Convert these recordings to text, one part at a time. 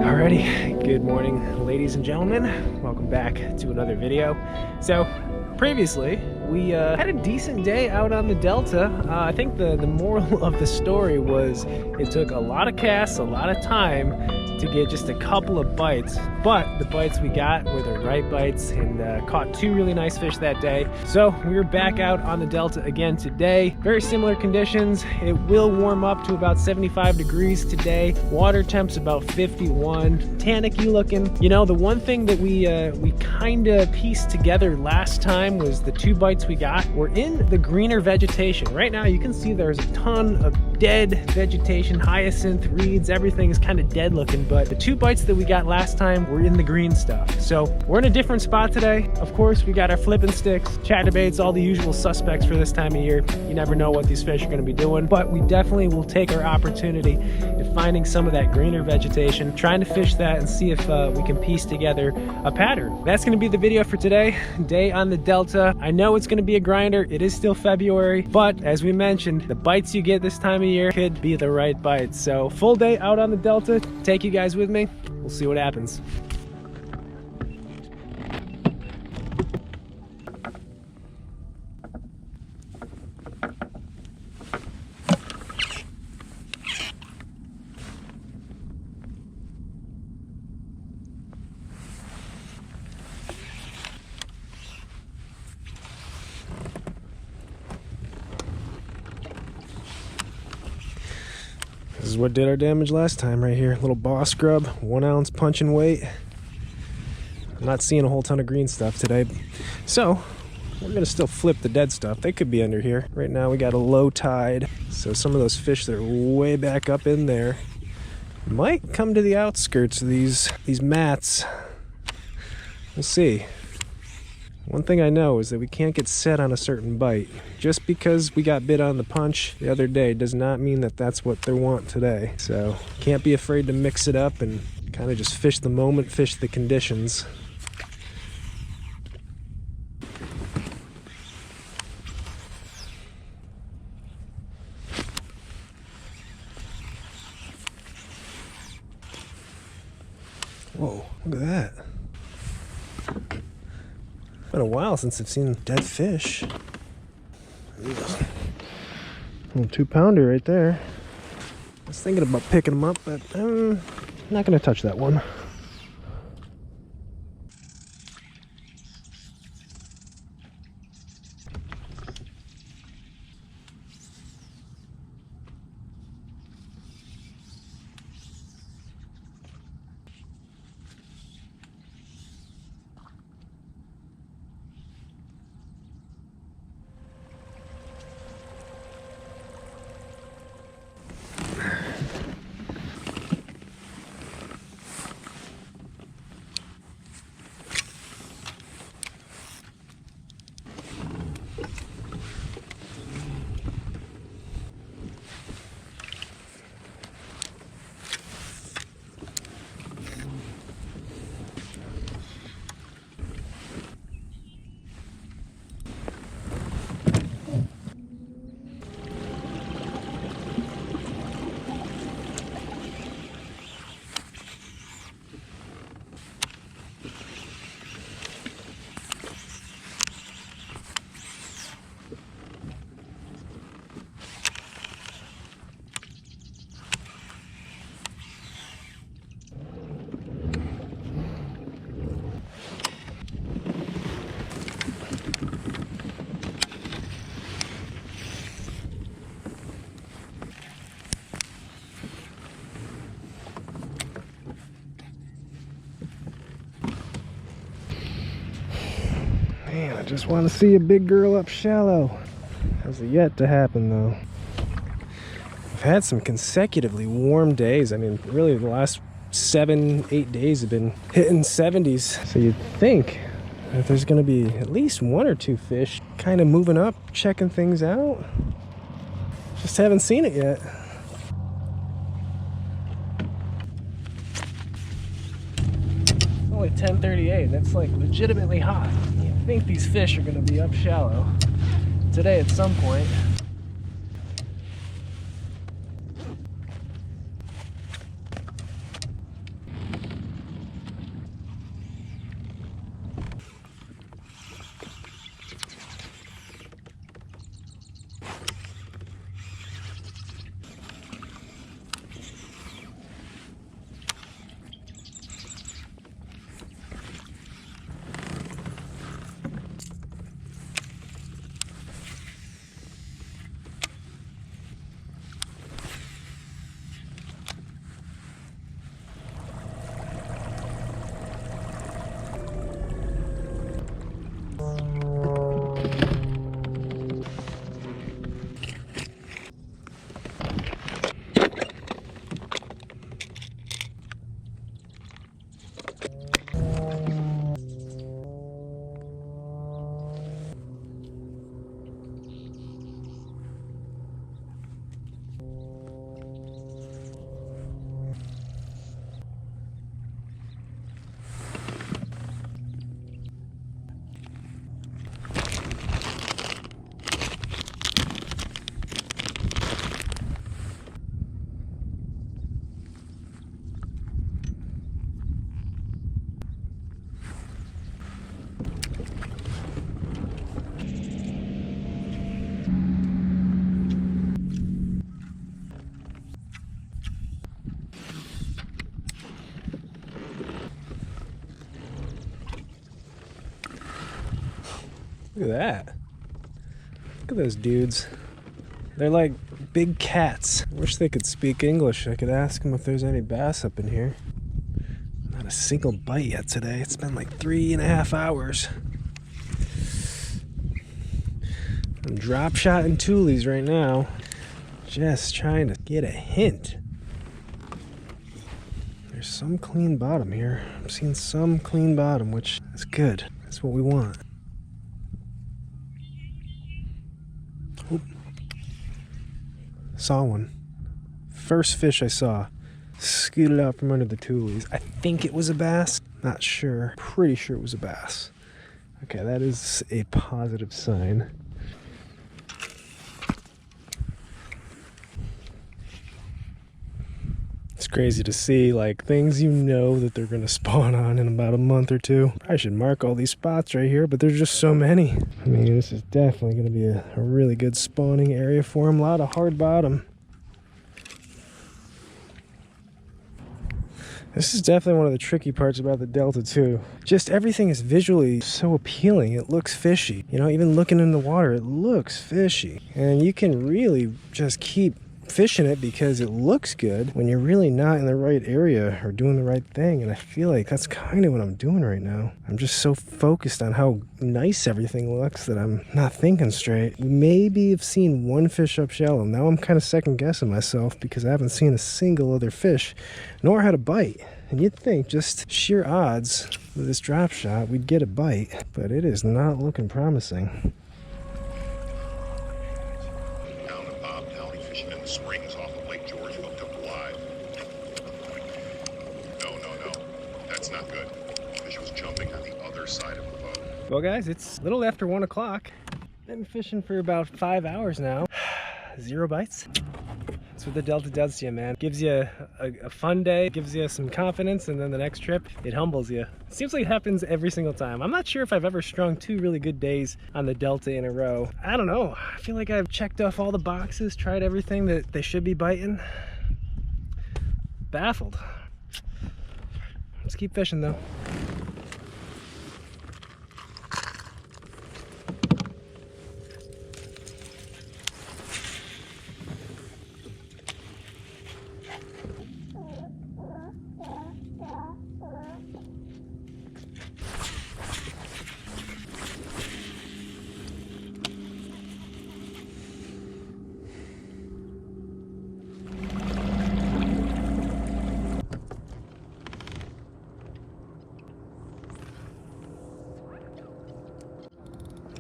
Alrighty, good morning ladies and gentlemen. Welcome back to another video. So previously we had a decent day out on the Delta. I think the moral of the story was it took a lot of casts, a lot of time to get just a couple of bites, but the bites we got were the right bites and caught two really nice fish that day. So we were back out on the Delta again today. Very similar conditions. It will warm up to about 75 degrees today. Water temp's about 51. Tannicky looking. You know, the one thing that we kind of pieced together last time was the two bites we got were in the greener vegetation. Right now you can see there's a ton of dead vegetation, hyacinth, reeds, everything is kind of dead looking, but the two bites that we got last time were in the green stuff. So we're in a different spot today. Of course, we got our flipping sticks, chatterbaits, all the usual suspects for this time of year. You never know what these fish are going to be doing, but we definitely will take our opportunity in finding some of that greener vegetation, trying to fish that and see if we can piece together a pattern. That's going to be the video for today. Day on the Delta. I know it's going to be a grinder. It is still February, but as we mentioned, the bites you get this time of year could be the right bites. So full day out on the Delta. Take you guys with me. We'll see what happens. This is what did our damage last time right here. Little boss grub, 1 ounce punching weight. I'm not seeing a whole ton of green stuff today. So we're gonna still flip the dead stuff. They could be under here. Right now we got a low tide. So some of those fish that are way back up in there might come to the outskirts of these mats. We'll see. One thing I know is that we can't get set on a certain bite. Just because we got bit on the punch the other day does not mean that that's what they want today. So can't be afraid to mix it up and kind of just fish the moment, fish the conditions. Whoa, look at that. Been a while since I've seen dead fish. Little 2-pounder right there. I was thinking about picking them up, but I'm not going to touch that one. Man, I just want to see a big girl up shallow. Has yet to happen though. I've had some consecutively warm days. I mean, really the last 7-8 days have been hitting 70s. So you'd think that there's going to be at least 1 or 2 fish kind of moving up, checking things out. Just haven't seen it yet. It's only 10:38. That's like legitimately hot. You think these fish are going to be up shallow today at some point. Look at that. Look at those dudes. They're like big cats. I wish they could speak English. I could ask them if there's any bass up in here. Not a single bite yet today. It's been like 3.5 hours. I'm drop shotting toolies right now. Just trying to get a hint. There's some clean bottom here. I'm seeing some clean bottom, which is good. That's what we want. Oop. Saw one. First fish I saw. Scooted out from under the toolies. I think it was a bass. Not sure. Pretty sure it was a bass. Okay, that is a positive sign. It's crazy to see, like, things you know that they're going to spawn on in about a month or two. I should mark all these spots right here, but there's just so many. I mean, this is definitely going to be a really good spawning area for them. A lot of hard bottom. This is definitely one of the tricky parts about the Delta too. Just everything is visually so appealing. It looks fishy. You know, even looking in the water, it looks fishy. And you can really just keep fishing it because it looks good when you're really not in the right area or doing the right thing. And I feel like that's kind of what I'm doing right now. I'm just so focused on how nice everything looks that I'm not thinking straight. Maybe I've seen one fish up shallow. Now I'm kind of second guessing myself because I haven't seen a single other fish nor had a bite. And you'd think just sheer odds with this drop shot we'd get a bite, but it is not looking promising. Springs off of Lake George hooked up live. No, that's not good. Fish was jumping on the other side of the boat. Well guys, it's a little after 1 o'clock. Been fishing for about 5 hours now. 0 bites. That's what the Delta does to you, man. Gives you a fun day, gives you some confidence, and then the next trip, it humbles you. It seems like it happens every single time. I'm not sure if I've ever strung 2 really good days on the Delta in a row. I don't know. I feel like I've checked off all the boxes, tried everything that they should be biting. Baffled. Let's keep fishing though.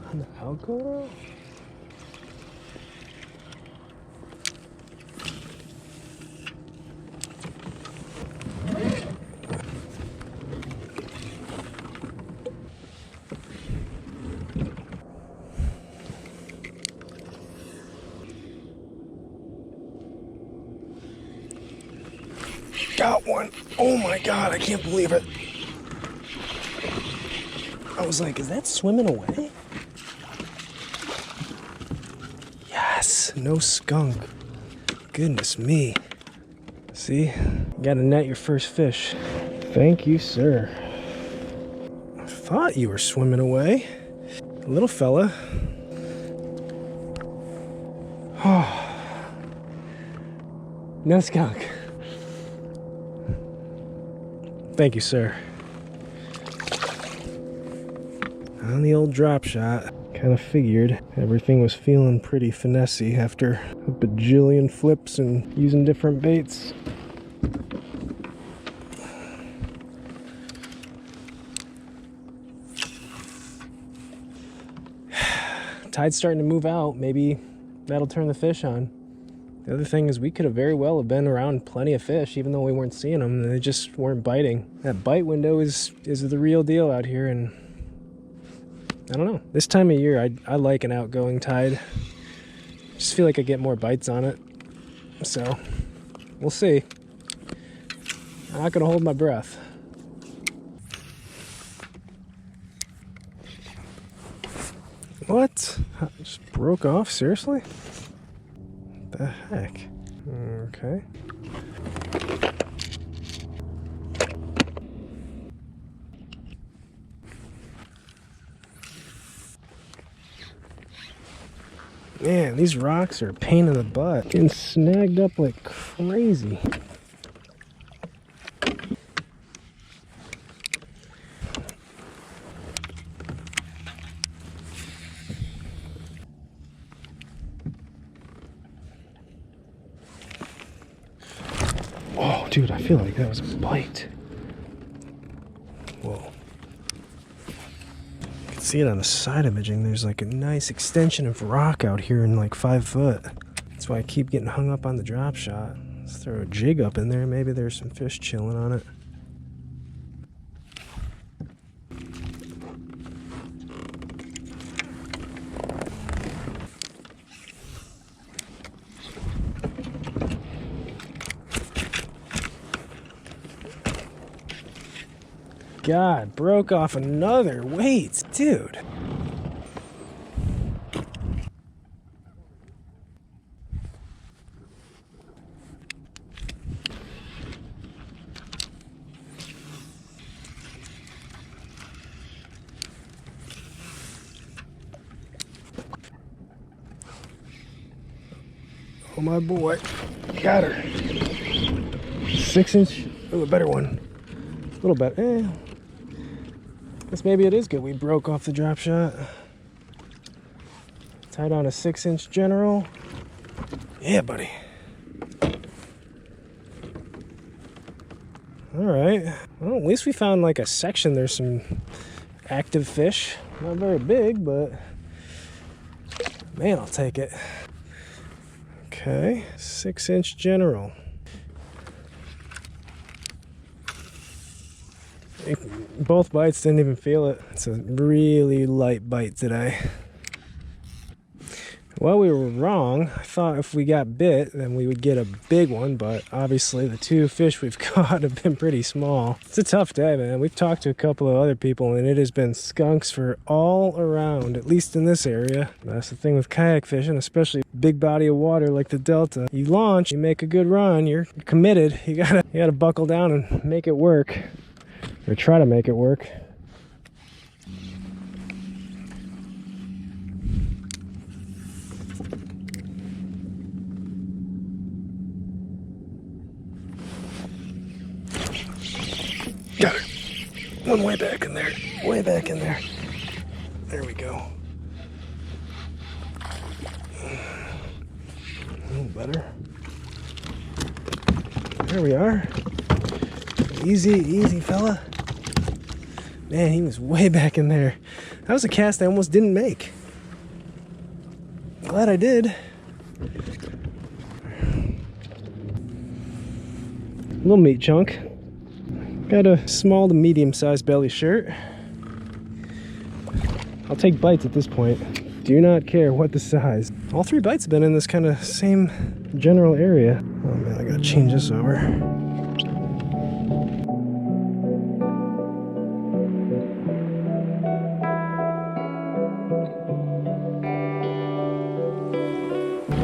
On the Alcora? Got one. Oh my God, I can't believe it. I was like, is that swimming away? Yes, no skunk. Goodness me. See, you gotta net your first fish. Thank you, sir. I thought you were swimming away. Little fella. Oh. No skunk. Thank you, sir. on the old drop shot. Kind of figured everything was feeling pretty finessey after a bajillion flips and using different baits. Tide's starting to move out. Maybe that'll turn the fish on. The other thing is we could have very well have been around plenty of fish, even though we weren't seeing them. They just weren't biting. That bite window is the real deal out here, and I don't know. This time of year, I like an outgoing tide. Just feel like I get more bites on it. So, we'll see. I'm not gonna hold my breath. What? Just broke off? Seriously? What the heck? Okay. Man, these rocks are a pain in the butt. Getting snagged up like crazy. Oh, dude, I feel like that was a bite. Whoa. You can see it on the side imaging. There's like a nice extension of rock out here in like 5 foot. That's why I keep getting hung up on the drop shot. Let's throw a jig up in there. Maybe there's some fish chilling on it. God, broke off another weight, dude. Oh my boy, got her. 6-inch, oh, a better one. A little better, Guess maybe it is good we broke off the drop shot. Tied on a 6-inch general. Yeah, buddy. All right. Well, at least we found like a section. There's some active fish. Not very big, but man, I'll take it. Okay, 6-inch general. Both bites didn't even feel it. It's a really light bite today. Well, we were wrong. I thought if we got bit, then we would get a big one, but obviously the 2 fish we've caught have been pretty small. It's a tough day, man. We've talked to a couple of other people, and it has been skunks for all around, at least in this area. That's the thing with kayak fishing, especially big body of water like the Delta. You launch, you make a good run, you're committed. You gotta buckle down and make it work. Or try to make it work. Got it. One way back in there. Way back in there. There we go. A little better. There we are. Easy, easy, fella. Man, he was way back in there. That was a cast I almost didn't make. Glad I did. Little meat chunk. Got a small to medium-sized belly shirt. I'll take bites at this point. Do not care what the size. All 3 bites have been in this kind of same general area. Oh man, I gotta change this over.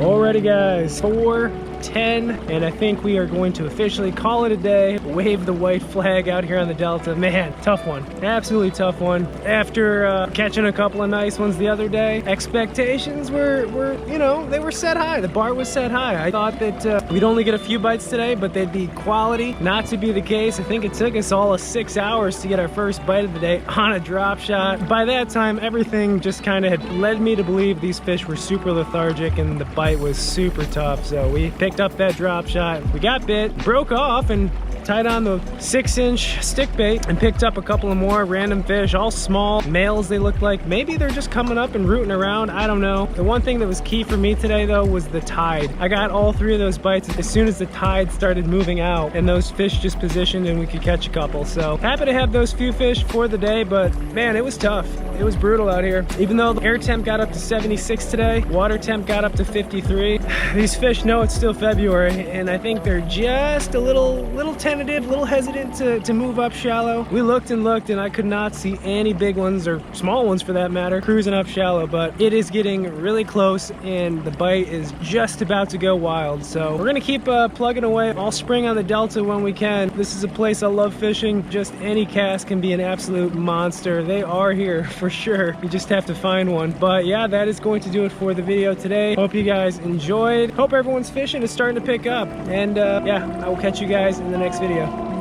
Alrighty guys, 4 10, and I think we are going to officially call it a day. Wave the white flag out here on the Delta. Man, tough one. Absolutely tough one. After catching a couple of nice ones the other day, expectations were, you know, they were set high. The bar was set high. I thought that we'd only get a few bites today, but they'd be quality. Not to be the case. I think it took us all 6 hours to get our first bite of the day on a drop shot. By that time, everything just kind of had led me to believe these fish were super lethargic and the bite was super tough. So we picked up that drop shot. We got bit, broke off, and tied on the 6-inch stick bait and picked up a couple of more random fish, all small males they looked like. Maybe they're just coming up and rooting around, I don't know. The one thing that was key for me today though was the tide. I got all 3 of those bites as soon as the tide started moving out and those fish just positioned and we could catch a couple. So happy to have those few fish for the day, but man, it was tough. It was brutal out here. Even though the air temp got up to 76 today, water temp got up to 53. These fish know it's still February, and I think they're just a little tentative, a little hesitant to move up shallow. We looked and looked, and I could not see any big ones, or small ones for that matter, cruising up shallow, but it is getting really close, and the bite is just about to go wild. So we're gonna keep plugging away all spring on the Delta when we can. This is a place I love fishing. Just any cast can be an absolute monster. They are here for sure. You just have to find one. But yeah, that is going to do it for the video today. Hope you guys enjoyed. Hope everyone's fishing is starting to pick up. And yeah, I will catch you guys in the next video.